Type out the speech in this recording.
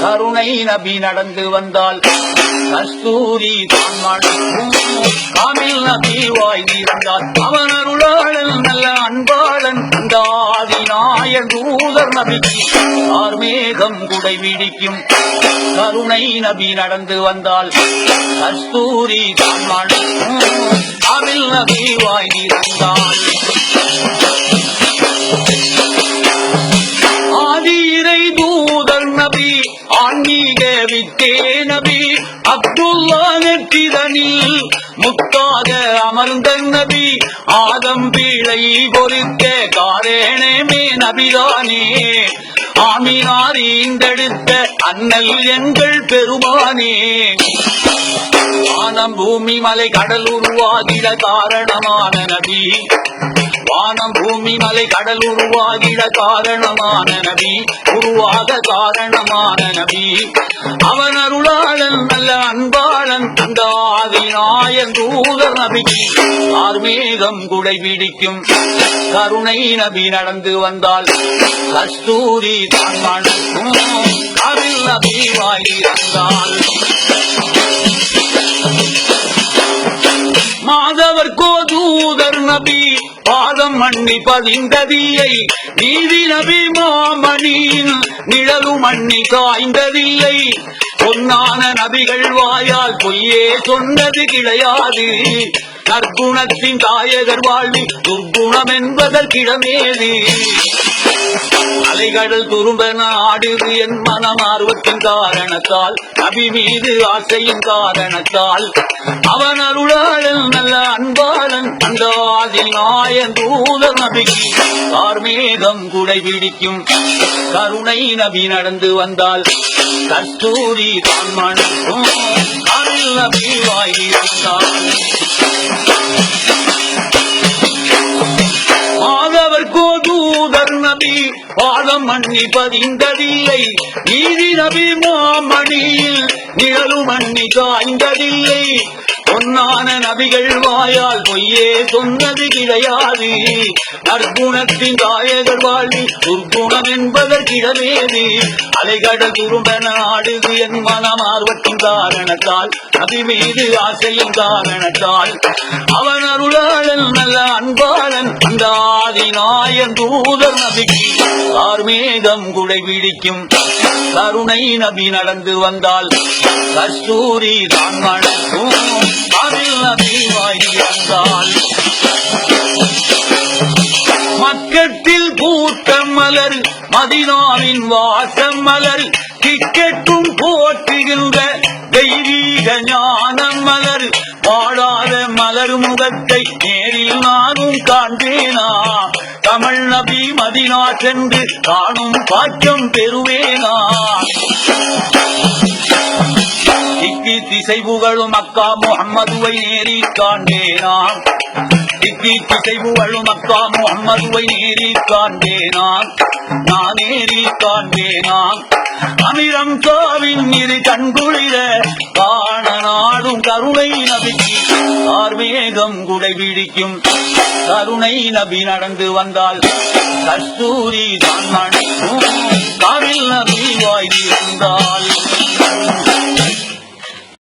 கருணை நபி நடந்து வந்தால் கஸ்தூரி தான் மணக்கும். காமில் நபி வாய்ந்திருந்தால் அவன் அருளாளன் நல்ல அன்பாளன் ஆதிநாயன் தூதர் நபிக்கு ஆர்மேகம் குடை பிடிக்கும். கருணை நபி நடந்து வந்தால் கஸ்தூரி தான் மணக்கும். காமில் நபி வாய்ந்திருந்தால் ஆதிரை தூதர் நபி ஆன்மீக வித்தே நபி அப்துல்லா நெற்றிதனில் முத்தாக அமர்ந்த நபி ஆதம் பீழை பொறுக்க காரணமே நபிதானே ஆமினார் ஈந்தெடுத்த அண்ணல் எங்கள் பெருமானே வானம் பூமி மலை கடல் உருவாகிட காரணமான நபி வானம் பூமி மலை கடல் உருவாகிட காரணமான நபி உருவாக காரணமான நபி அவன் அருளாளன் நல்ல அன்பாளன் அந்த ஆதிநாயன் தூதர் நபிக்கு ஆர்மேகம் குடை பிடிக்கும். கருணை நபி நடந்து வந்தால் கஸ்தூரி தான் மணக்கும். காமில் நபி வாய்ந்திருந்தால் மாதவர் கோதூதர் நபி பாதம் மண்ணி பதிந்ததில்லை. நீதி நபி மாமணியின் நிழலு மண்ணி காய்ந்ததில்லை. பொன்னான நபிகள் வாயால் பொய்யே சொன்னது கிடையாது. நற்குணத்தின் தாயகர் வாழ்வில் துர்குணம் என்பதற்கிடமேது. அலைகடல் துரும்பென ஆடுது என் மனம் ஆர்வத்தின் காரணத்தால் நபி மீது ஆசையின் காரணத்தால் அவன் அருளாளன் நல்ல அன்பாளன் அந்த ஆதிநாயன் தூதர் நபிக்கு ஆர்மேகம் குடை பிடிக்கும். கருணை நபி நடந்து வந்தால் கஸ்தூரி தான் மணக்கும். காமில் நபி வாய்ந்திருந்தால் மாதவர் கோதூதர் நபி பாதம் மண்ணி பதிந்ததில்லை. நீதி நபி மாமணியில் நிழலு மண்ணி காய்ந்ததில்லை. பொன்னான நபிகள் வாயால் பொய்யே சொன்னது கிடையாது. நற்குணத்தின் தாயகர் வாழ்வில் துர்குணம் என்பதற்கிடமேது. அலைகடல் துரும்பென ஆடுது என் மனம் ஆர்வத்தின் காரணத்தால் நபி மீது ஆசையின் காரணத்தால் அவன் அருளாளன் நல்ல அன்பாளன் அந்த ஆதிநாயன் தூதர் நபிக்கு ஆர்மேகம் குடை பிடிக்கும். கருணை நபி நடந்து வந்தால் கஸ்தூரி தான் மணக்கும். காமில் நபி வாய்ந்திருந்தால் மக்கத்தில் பூத்த மலர் மதீனாவின் வாசம் மலர் திக்கெட்டும் போற்றுகின்ற தெய்வீக ஞானம் மலர். பாடாத மலர் முகத்தை நேரில் நானும் காண்பேனா? தமிழ் நபி மதீனா சென்று காணும் பாக்கியம் பெறுவேனா? திக்கி திசை புகழும் மக்கா முஹம்மதுவை நேரில் காண்பேனா? திக்கி திசை புகழும் மக்கா முஹம்மதுவை நேரில் காண்பேனா? நான் நேரில் காண்பேனா? அமிரம் காவின் இரு கண்குளிர காண நாடும் கருணை நபிக்கு ஆர்மேகம் குடை பிடிக்கும். கருணை நபி நடந்து வந்தால் கஸ்தூரி தான் மணக்கும். காமில் நபி வாய்ந்திருந்தால்